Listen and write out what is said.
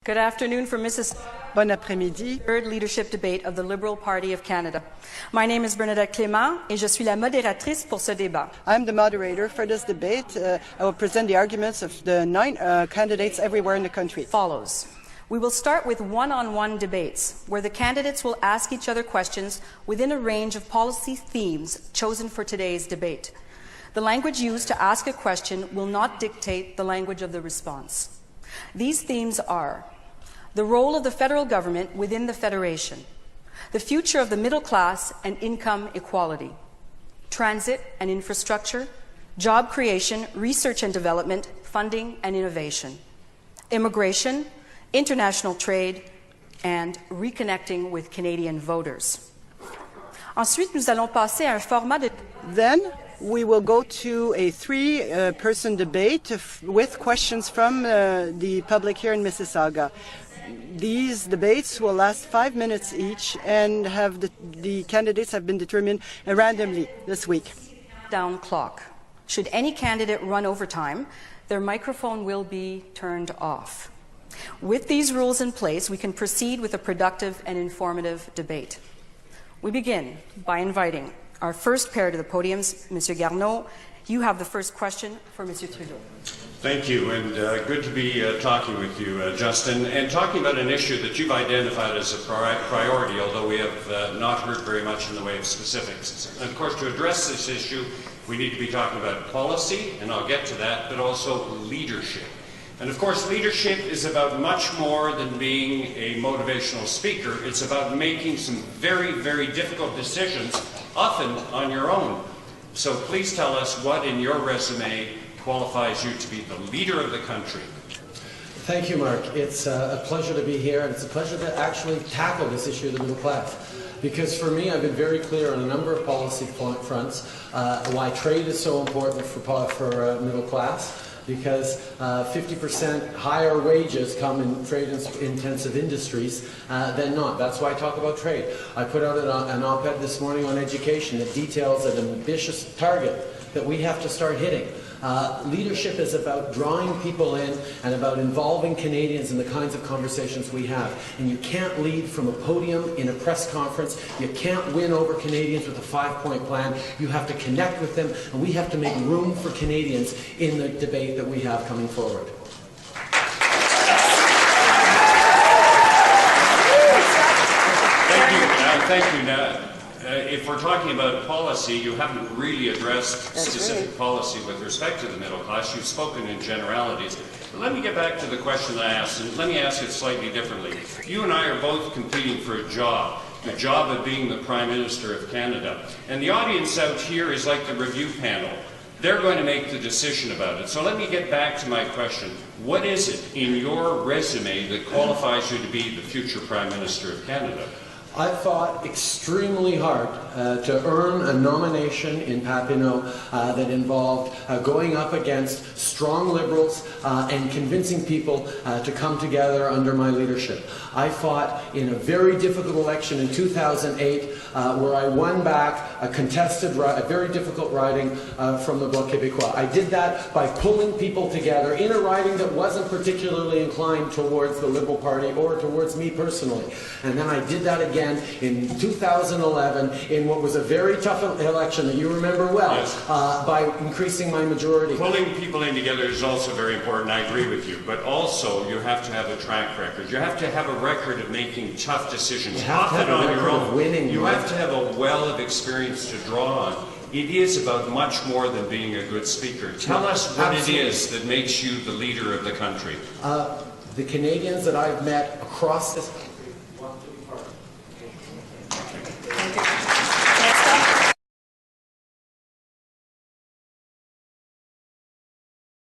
Good afternoon from Mrs. Bon après-midi. Third leadership debate of the Liberal Party of Canada. My name is Bernadette Clément et je suis la modératrice pour ce débat. I'm the moderator for this debate. I will present the arguments of the 9 candidates everywhere in the country. Follows. We will start with one-on-one debates, where the candidates will ask each other questions within a range of policy themes chosen for today's debate. The language used to ask a question will not dictate the language of the response. These themes are the role of the federal government within the Federation, the future of the middle class and income equality, transit and infrastructure, job creation, research and development, funding and innovation, immigration, international trade, and reconnecting with Canadian voters. Ensuite, nous allons passer à un format de... Then we will go to a three-person debate with questions from the public here in Mississauga. These debates will last 5 minutes each and have the candidates have been determined randomly this week. Down clock. Should any candidate run over time, their microphone will be turned off. With these rules in place, we can proceed with a productive and informative debate. We begin by inviting our first pair to the podiums. Monsieur Garneau, you have the first question for Monsieur Trudeau. Thank you, and good to be talking with you, Justin, and talking about an issue that you've identified as a priority, although we have not heard very much in the way of specifics. And of course, to address this issue, we need to be talking about policy, and I'll get to that, but also leadership. And of course, leadership is about much more than being a motivational speaker. It's about making some very, very difficult decisions, often on your own. So please tell us what in your resume qualifies you to be the leader of the country. Thank you, Mark. It's a pleasure to be here, and it's a pleasure to actually tackle this issue of the middle class. Because for me, I've been very clear on a number of policy fronts why trade is so important for middle class. Because 50% higher wages come in trade-intensive industries than not. That's why I talk about trade. I put out an op-ed this morning on education that details an ambitious target that we have to start hitting. Leadership is about drawing people in and about involving Canadians in the kinds of conversations we have. And you can't lead from a podium in a press conference. You can't win over Canadians with a 5-point plan. You have to connect with them, and we have to make room for Canadians in the debate that we have coming forward. Thank you. Now, if we're talking about policy, you haven't really addressed specific policy with respect to the middle class. You've spoken in generalities. But let me get back to the question that I asked, and let me ask it slightly differently. You and I are both competing for a job, the job of being the Prime Minister of Canada. And the audience out here is like the review panel. They're going to make the decision about it. So let me get back to my question. What is it in your resume that qualifies you to be the future Prime Minister of Canada? I fought extremely hard to earn a nomination in Papineau that involved going up against strong Liberals and convincing people to come together under my leadership. I fought in a very difficult election in 2008 where I won back a very difficult riding from the Bloc Québécois. I did that by pulling people together in a riding that wasn't particularly inclined towards the Liberal Party or towards me personally. And then I did that again in 2011 in what was a very tough election that you remember well, yes. By increasing my majority. Pulling people in together is also very important, I agree with you, but also you have to have a track record. You have to have a record of making tough decisions, often on your own. Winning. You have to have a well of experience to draw on. It is about much more than being a good speaker. Tell us what Absolutely. It is that makes you the leader of the country. The Canadians that I've met across this country want to be part of